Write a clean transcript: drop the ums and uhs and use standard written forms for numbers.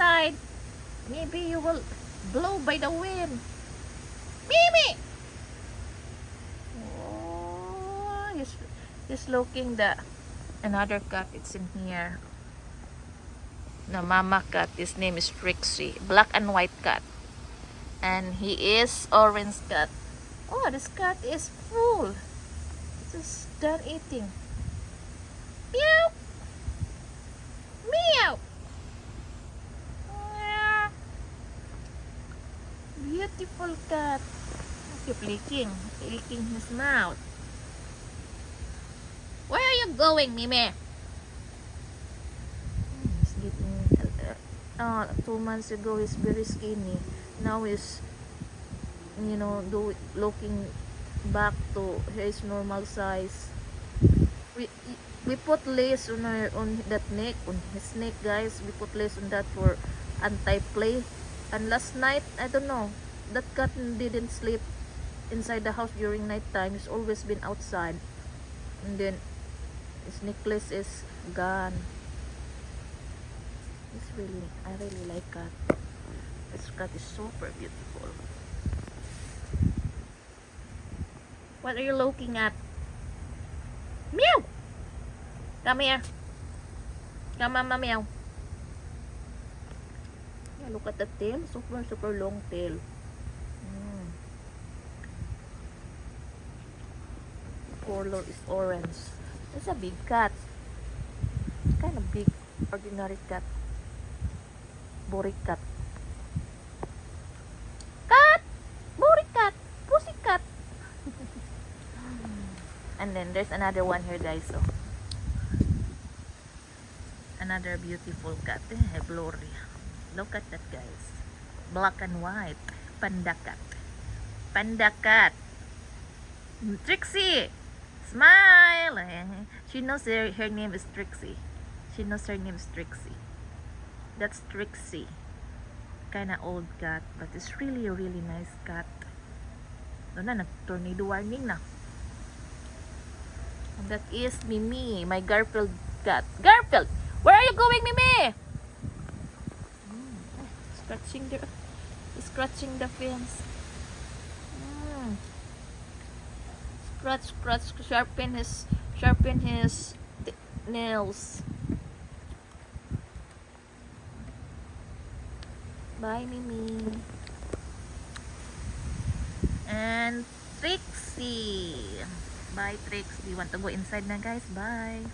outside. Maybe you will blow by the wind. Mimi! Oh, he's looking the another cat. It's in here. The mama cat. His name is Trixie. Black and white cat. And he is orange cat. Oh, this cat is full. Just done eating. Meow! Meow! Meow. Beautiful cat. Keep licking his mouth. Where are you going, Mimi? He's getting 2 months ago he's very skinny. Now he's looking back to his normal size. We put lace on that neck, on his neck, guys. We put lace on that for anti-play. And last night, I don't know, that cat didn't sleep inside the house during night time. He's always been outside. And then his necklace is gone. I really like cat. This cat is super beautiful. What are you looking at? Meow! Come here. Come, mama, meow. Yeah, look at the tail. Super long tail. Color is orange. It's a big cat. Kind of big, ordinary cat. Boring cat. Cat! Boring cat! Pussy cat! And then there's another one here, guys. So another beautiful cat. Glory. Look at that, guys. Black and white. Panda cat. Panda cat. Trixie! Smile! She knows her name is Trixie. She knows her name is Trixie. That's Trixie. Kinda old cat, but it's really a really nice cat. Doon na, nag-tornado warning na. And that is Mimi, my Garfield cat. Garfield! Where are you going, Mimi? Scratching the fence. Scratch, sharpen his nails. Bye, Mimi. And Trixie. Bye, Trixie. Want to go inside na, guys? Bye.